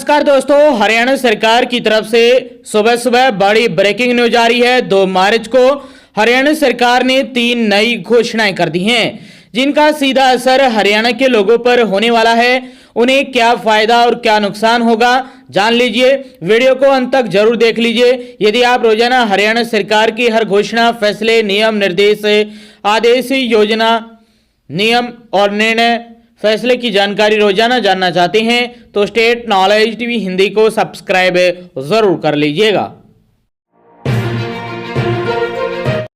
नमस्कार दोस्तों, हरियाणा सरकार की तरफ से सुबह सुबह बड़ी ब्रेकिंग न्यूज आ रही है। 2 मार्च को हरियाणा सरकार ने 3 नई घोषणाएं कर दी हैं, जिनका सीधा असर हरियाणा के लोगों पर होने वाला है। उन्हें क्या फायदा और क्या नुकसान होगा, जान लीजिए। वीडियो को अंत तक जरूर देख लीजिए। यदि आप रोजाना हरियाणा सरकार की हर घोषणा, फैसले, नियम, निर्देश, आदेश, योजना, नियम और निर्णय, फैसले की जानकारी रोजाना जानना चाहते हैं तो स्टेट नॉलेज टीवी हिंदी को सब्सक्राइब जरूर कर लीजिएगा।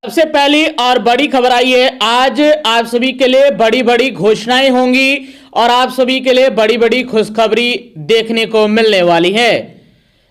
सबसे पहली और बड़ी खबर आई है, आज आप सभी के लिए बड़ी बड़ी घोषणाएं होंगी और आप सभी के लिए बड़ी बड़ी खुशखबरी देखने को मिलने वाली है।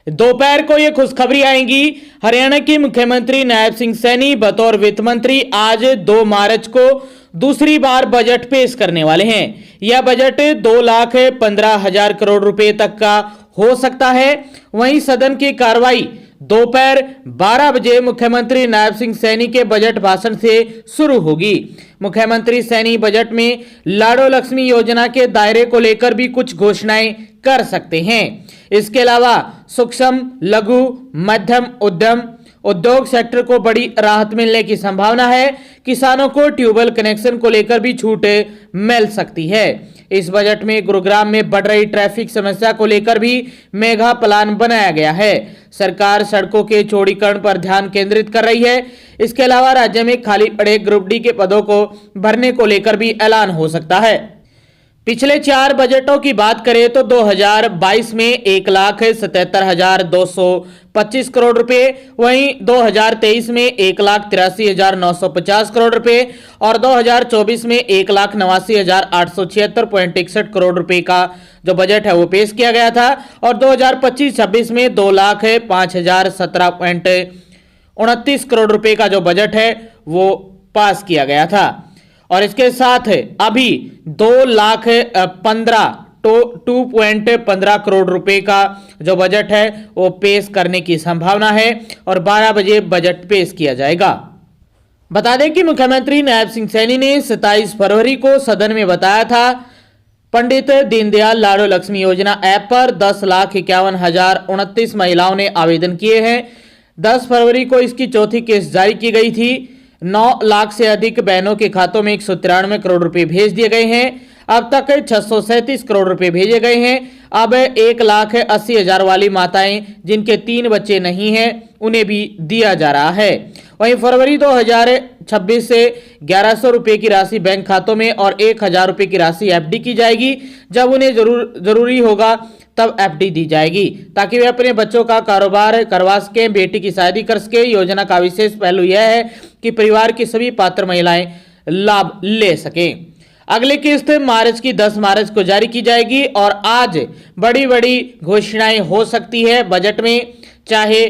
दोपहर को यह खुशखबरी आएगी। हरियाणा के मुख्यमंत्री नायब सिंह सैनी बतौर वित्त मंत्री आज 2 मार्च को दूसरी बार बजट पेश करने वाले हैं। यह बजट 2,15,000 करोड़ रुपए तक का हो सकता है। वहीं सदन की कार्रवाई दोपहर 12 बजे मुख्यमंत्री नायब सिंह सैनी के बजट भाषण से शुरू होगी। मुख्यमंत्री सैनी बजट में लाडो लक्ष्मी योजना के दायरे को लेकर भी कुछ घोषणाएं कर सकते हैं। इसके अलावा सूक्ष्म, लघु, मध्यम उद्योग सेक्टर को बड़ी राहत मिलने की संभावना है। किसानों को ट्यूबवेल कनेक्शन को लेकर भी छूट मिल सकती है। इस बजट में गुरुग्राम में बढ़ रही ट्रैफिक समस्या को लेकर भी मेगा प्लान बनाया गया है। सरकार सड़कों के चौड़ीकरण पर ध्यान केंद्रित कर रही है। इसके अलावा राज्य में खाली पड़े ग्रुप डी के पदों को भरने को लेकर भी ऐलान हो सकता है। पिछले 4 बजटों की बात करें तो 2022 में 1,77,225 करोड़ रुपए, वहीं 2023 में 1,83,950 करोड़ रुपए और 2024 में 1,89,876.61 करोड़ रुपए का जो बजट है वो पेश किया गया था और 2025-26 में 2,05,17.29 करोड़ रुपए का जो बजट है वो पास किया गया था। और इसके साथ अभी 2,15 करोड़ रुपए का जो बजट है वो पेश करने की संभावना है और 12 बजे बजट पेश किया जाएगा। बता दें कि मुख्यमंत्री नायब सिंह सैनी ने 27 फरवरी को सदन में बताया था, पंडित दीनदयाल लाडो लक्ष्मी योजना ऐप पर 10,51,029 महिलाओं ने आवेदन किए हैं। 10 फरवरी को इसकी चौथी किस्त जारी की गई थी। 9 लाख से अधिक बहनों के खातों में 193 करोड़ रुपए भेज दिए गए हैं। अब तक 637 करोड़ रुपए भेजे गए हैं। अब 1,80,000 वाली माताएं जिनके 3 बच्चे नहीं हैं उन्हें भी दिया जा रहा है। वहीं फरवरी 2026 से 1,100 रुपए की राशि बैंक खातों में और 1,000 रुपए की राशि एफडी की जाएगी। जब उन्हें जरूरी होगा तब एफडी दी जाएगी ताकि वे अपने बच्चों का कारोबार करवा सकें, बेटी की शादी कर सके। योजना का विशेष पहलू यह है कि परिवार की सभी पात्र महिलाएं लाभ ले सकें। अगली किस्त मार्च की 10 मार्च को जारी की जाएगी और आज बड़ी बड़ी घोषणाएं हो सकती है बजट में, चाहे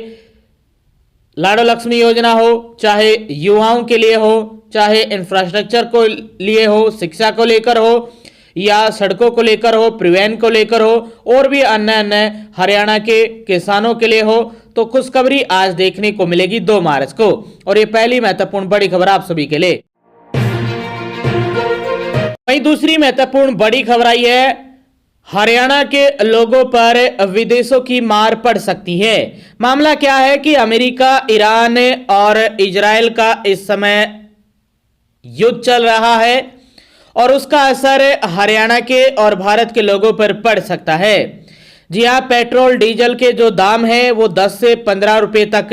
लाडो लक्ष्मी योजना हो, चाहे युवाओं के लिए हो, चाहे इंफ्रास्ट्रक्चर को लिए हो, शिक्षा को लेकर हो या सड़कों को लेकर हो, परिवहन को लेकर हो और भी अन्य हरियाणा के किसानों के लिए हो। तो खुशखबरी आज देखने को मिलेगी 2 मार्च को और ये पहली महत्वपूर्ण बड़ी खबर आप सभी के लिए। वहीं दूसरी महत्वपूर्ण बड़ी खबर आई है, हरियाणा के लोगों पर विदेशों की मार पड़ सकती है। मामला क्या है कि अमेरिका, ईरान और इजराइल का इस समय युद्ध चल रहा है और उसका असर हरियाणा के और भारत के लोगों पर पड़ सकता है। जी हाँ, पेट्रोल डीजल के जो दाम है वो 10 से 15 रुपए तक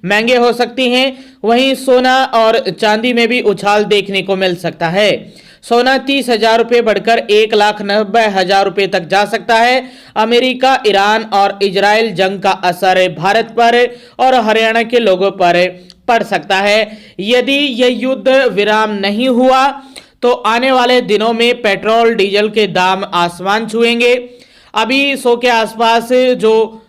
महंगे हो सकती हैं। वहीं सोना और चांदी में भी उछाल देखने को मिल सकता है। सोना 30,000 रुपए बढ़कर 1,90,000 रुपए तक जा सकता है। अमेरिका, ईरान और इजराइल जंग का असर भारत पर और हरियाणा के लोगों पर पड़ सकता है। यदि यह युद्ध विराम नहीं हुआ तो आने वाले दिनों में पेट्रोल डीजल के दाम आसमान छुएंगे। अभी 100 के आसपास जो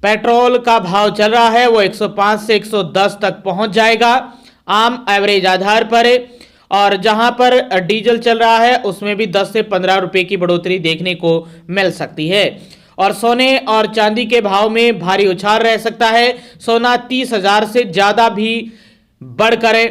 पेट्रोल का भाव चल रहा है वो 105 से 110 तक पहुंच जाएगा आम एवरेज आधार पर, और जहां पर डीजल चल रहा है उसमें भी 10 से 15 रुपए की बढ़ोतरी देखने को मिल सकती है। और सोने और चांदी के भाव में भारी उछाल रह सकता है। सोना 30,000 से ज्यादा भी बढ़कर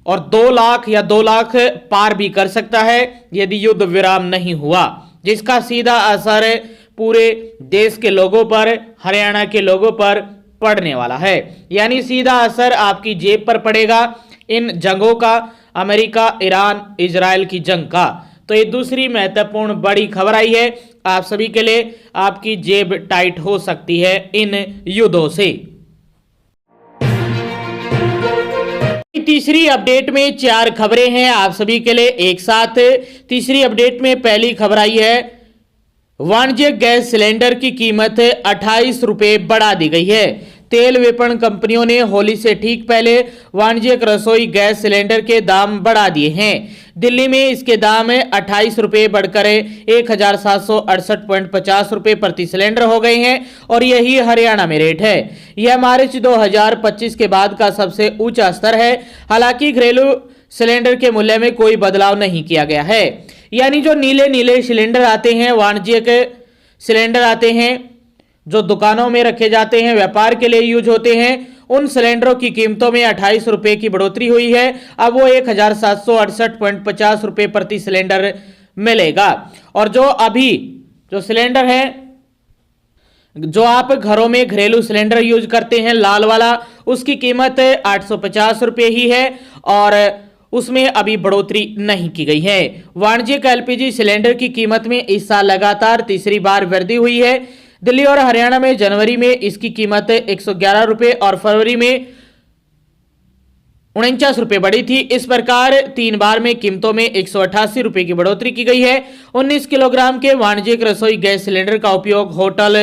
और 2 लाख या 2 लाख पार भी कर सकता है यदि युद्ध विराम नहीं हुआ, जिसका सीधा असर पूरे देश के लोगों पर, हरियाणा के लोगों पर पड़ने वाला है। यानी सीधा असर आपकी जेब पर पड़ेगा इन जंगों का, अमेरिका, ईरान, इजराइल की जंग का। तो ये दूसरी महत्वपूर्ण बड़ी खबर आई है आप सभी के लिए। आपकी जेब टाइट हो सकती है इन युद्धों से। तीसरी अपडेट में 4 खबरें हैं आप सभी के लिए एक साथ। तीसरी अपडेट में पहली खबर आई है, वाणिज्यिक गैस सिलेंडर की कीमत 28 रुपए बढ़ा दी गई है। तेल विपणन कंपनियों ने होली से ठीक पहले वाणिज्यिक रसोई गैस सिलेंडर के दाम बढ़ा दिए हैं। दिल्ली में इसके दाम 28 रुपए बढ़कर 1768.50 रुपए प्रति सिलेंडर हो गए हैं और यही हरियाणा में रेट है। यह मार्च 2025 के बाद का सबसे ऊंचा स्तर है। हालांकि घरेलू सिलेंडर के मूल्य में कोई बदलाव नहीं किया गया है। यानी जो नीले नीले सिलेंडर आते हैं, वाणिज्यिक सिलेंडर आते हैं जो दुकानों में रखे जाते हैं, व्यापार के लिए यूज होते हैं, उन सिलेंडरों की कीमतों में 28 रुपए की बढ़ोतरी हुई है। अब वो 1768.50 रुपए प्रति सिलेंडर मिलेगा। और जो सिलेंडर है, जो आप घरों में घरेलू सिलेंडर यूज करते हैं, लाल वाला, उसकी कीमत 850 रुपए ही है और उसमें अभी बढ़ोतरी नहीं की गई है। वाणिज्यिक एलपीजी सिलेंडर की कीमत में इस साल लगातार तीसरी बार वृद्धि हुई है। दिल्ली और हरियाणा में जनवरी में इसकी कीमत 111 रुपए और फरवरी में 49 रुपए बढ़ी थी। इस प्रकार 3 बार में कीमतों में 188 रुपए की बढ़ोतरी की गई है। 19 किलोग्राम के वाणिज्यिक रसोई गैस सिलेंडर का उपयोग होटल,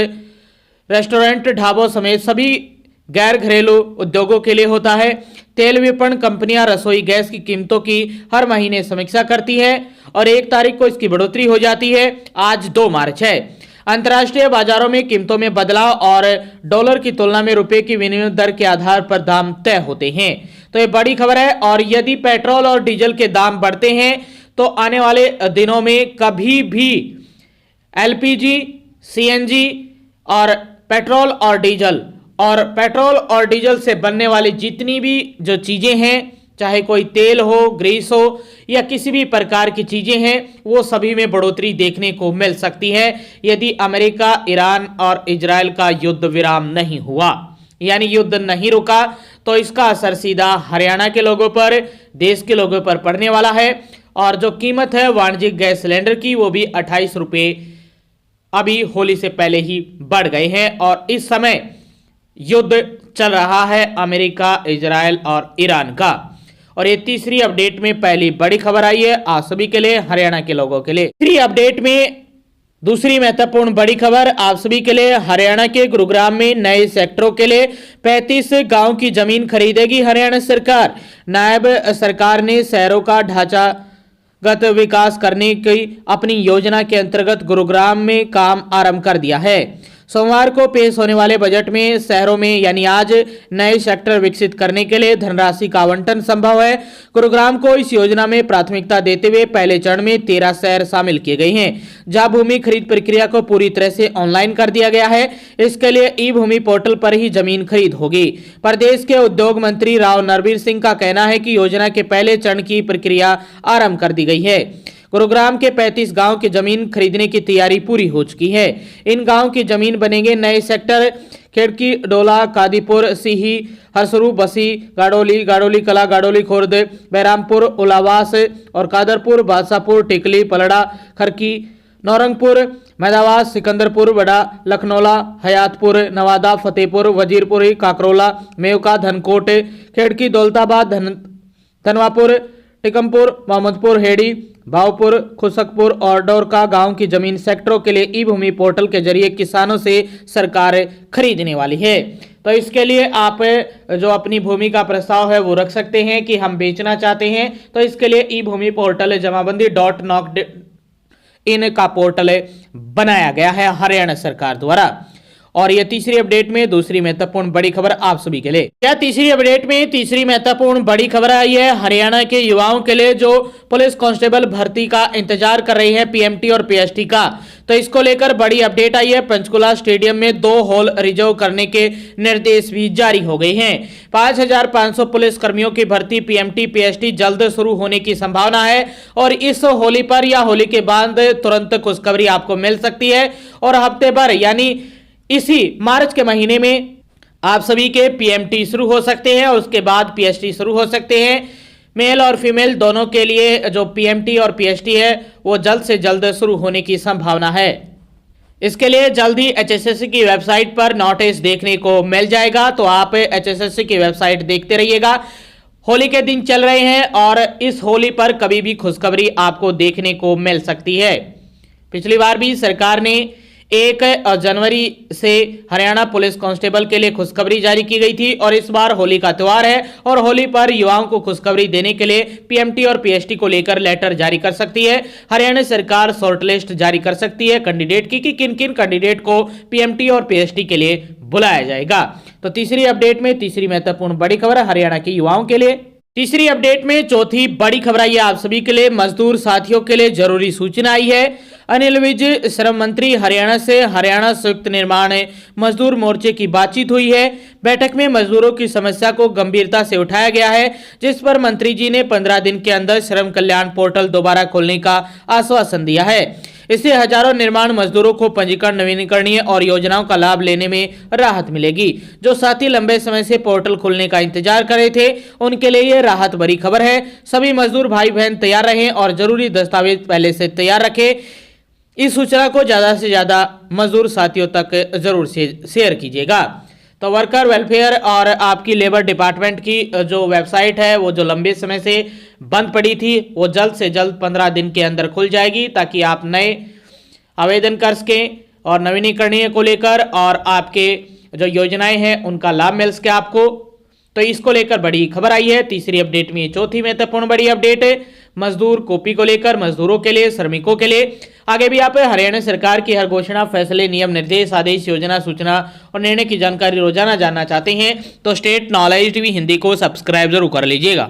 रेस्टोरेंट, ढाबों समेत सभी गैर घरेलू उद्योगों के लिए होता है। तेल विपणन कंपनियां रसोई गैस की कीमतों की हर महीने समीक्षा करती है और 1 तारीख को इसकी बढ़ोतरी हो जाती है। आज 2 मार्च है। अंतर्राष्ट्रीय बाजारों में कीमतों में बदलाव और डॉलर की तुलना में रुपए की विनिमय दर के आधार पर दाम तय होते हैं। तो ये बड़ी खबर है। और यदि पेट्रोल और डीजल के दाम बढ़ते हैं तो आने वाले दिनों में कभी भी एलपीजी, सीएनजी और पेट्रोल और डीजल से बनने वाली जितनी भी जो चीजें हैं, चाहे कोई तेल हो, ग्रीस हो या किसी भी प्रकार की चीजें हैं, वो सभी में बढ़ोतरी देखने को मिल सकती है यदि अमेरिका, ईरान और इजराइल का युद्ध विराम नहीं हुआ, यानी युद्ध नहीं रुका, तो इसका असर सीधा हरियाणा के लोगों पर, देश के लोगों पर पड़ने वाला है। और जो कीमत है वाणिज्यिक गैस सिलेंडर की, वो भी 28 रुपए अभी होली से पहले ही बढ़ गए हैं और इस समय युद्ध चल रहा है अमेरिका, इजराइल और ईरान का। और ये तीसरी अपडेट में पहली बड़ी खबर आई है आप सभी के लिए, हरियाणा के लोगों के लिए। तीसरी अपडेट में दूसरी महत्वपूर्ण बड़ी खबर आप सभी के लिए, हरियाणा के गुरुग्राम में नए सेक्टरों के लिए 35 गांव की जमीन खरीदेगी हरियाणा सरकार। नायब सरकार ने शहरों का ढांचागत विकास करने की अपनी योजना के अंतर्गत गुरुग्राम में काम आरंभ कर दिया है। सोमवार को पेश होने वाले बजट में शहरों में यानी आज नए सेक्टर विकसित करने के लिए धनराशि का आवंटन संभव है। गुरुग्राम को इस योजना में प्राथमिकता देते हुए पहले चरण में 13 शहर शामिल किए गए हैं, जहां भूमि खरीद प्रक्रिया को पूरी तरह से ऑनलाइन कर दिया गया है। इसके लिए ई भूमि पोर्टल पर ही जमीन खरीद होगी। प्रदेश के उद्योग मंत्री राव नरवीर सिंह का कहना है कि योजना के पहले चरण की प्रक्रिया आरंभ कर दी गई है। गुरुग्राम के 35 गांव की जमीन खरीदने की तैयारी पूरी हो चुकी है। इन गांव की जमीन बनेंगे नए सेक्टर खेड़की, डोला, कादीपुर, सीही, हरसरू, बसी, गाड़ोली कला, गाड़ोली खुर्द, बैरामपुर, उलावास और कादरपुर, बादशाहपुर, टिकली, पलड़ा, खरकी, नौरंगपुर, मैदावास, सिकंदरपुर, बड़ा लखनौला, हयातपुर, नवादा, फतेहपुर, वजीरपुरी, काकरोला, मेवका, धनकोट, खेड़की, दौलताबाद, धनवापुर, टिकमपुर, मोहम्मदपुर, हेड़ी, भावपुर, खुशकपुर और डोरका गांव की जमीन सेक्टरों के लिए ई भूमि पोर्टल के जरिए किसानों से सरकार खरीदने वाली है। तो इसके लिए आप जो अपनी भूमि का प्रस्ताव है वो रख सकते हैं कि हम बेचना चाहते हैं, तो इसके लिए ई भूमि पोर्टल जमाबंदी.NOC.in का पोर्टल बनाया गया है हरियाणा सरकार द्वारा। और ये तीसरी अपडेट में दूसरी महत्वपूर्ण बड़ी खबर आप सभी के लिए। क्या तीसरी अपडेट में तीसरी महत्वपूर्ण बड़ी खबर आई है हरियाणा के युवाओं के लिए जो पुलिस कांस्टेबल भर्ती का इंतजार कर रहे हैं पीएमटी और पीएसटी का। तो इसको लेकर बड़ी अपडेट आई है। पंचकुला स्टेडियम में 2 हॉल रिजर्व करने के निर्देश भी जारी हो गए हैं। 5500 पुलिस कर्मियों की भर्ती पीएमटी पीएसटी जल्द शुरू होने की संभावना है और इस होली पर या होली के बाद तुरंत खुशखबरी आपको मिल सकती है और हफ्ते भर यानी इसी मार्च के महीने में आप सभी के पीएमटी शुरू हो सकते हैं और उसके बाद पीएसटी शुरू हो सकते हैं। मेल और फीमेल दोनों के लिए जो पीएमटी और पीएसटी है वो जल्द से जल्द शुरू होने की संभावना है। इसके लिए जल्दी एचएसएससी की वेबसाइट पर नोटिस देखने को मिल जाएगा, तो आप एचएसएससी की वेबसाइट देखते रहिएगा। होली के दिन चल रहे हैं और इस होली पर कभी भी खुशखबरी आपको देखने को मिल सकती है। पिछली बार भी सरकार ने 1 जनवरी से हरियाणा पुलिस कांस्टेबल के लिए खुशखबरी जारी की गई थी और इस बार होली का त्योहार है और होली पर युवाओं को खुशखबरी देने के लिए पीएमटी और पीएसटी को लेकर लेटर जारी कर सकती है। हरियाणा सरकार शॉर्टलिस्ट जारी कर सकती है कैंडिडेट की कि किन किन कैंडिडेट को पीएमटी और पीएसटी के लिए बुलाया जाएगा। तो तीसरी अपडेट में तीसरी महत्वपूर्ण बड़ी खबर है हरियाणा के युवाओं के लिए। तीसरी अपडेट में चौथी बड़ी खबर आई है आप सभी के लिए। मजदूर साथियों के लिए जरूरी सूचना आई है। अनिल विज श्रम मंत्री हरियाणा से हरियाणा संयुक्त निर्माण मजदूर मोर्चे की बातचीत हुई है। बैठक में मजदूरों की समस्या को गंभीरता से उठाया गया है, जिस पर मंत्री जी ने 15 दिन के अंदर श्रम कल्याण पोर्टल दोबारा खोलने का आश्वासन दिया है। इससे हजारों निर्माण मजदूरों को पंजीकरण, नवीनीकरणीय और योजनाओं का लाभ लेने में राहत मिलेगी। जो साथी लंबे समय से पोर्टल खोलने का इंतजार कर रहे थे उनके लिए ये राहत भरी खबर है। सभी मजदूर भाई बहन तैयार रहें और जरूरी दस्तावेज पहले से तैयार रखें। इस सूचना को ज्यादा से ज्यादा मजदूर साथियों तक जरूर से शेयर कीजिएगा। तो वर्कर वेलफेयर और आपकी लेबर डिपार्टमेंट की जो वेबसाइट है वो जो लंबे समय से बंद पड़ी थी वो जल्द से जल्द 15 दिन के अंदर खुल जाएगी, ताकि आप नए आवेदन कर सकें और नवीनीकरणीय को लेकर और आपके जो योजनाएं हैं उनका लाभ मिल सके आपको। तो इसको लेकर बड़ी खबर आई है तीसरी अपडेट में। चौथी महत्वपूर्ण बड़ी अपडेट है मजदूर कॉपी को लेकर, मजदूरों के लिए, श्रमिकों के लिए। आगे भी आप हरियाणा सरकार की हर घोषणा, फैसले, नियम, निर्देश, आदेश, योजना, सूचना और निर्णय की जानकारी रोजाना जानना चाहते हैं तो स्टेट नॉलेज टीवी हिंदी को सब्सक्राइब जरूर कर लीजिएगा।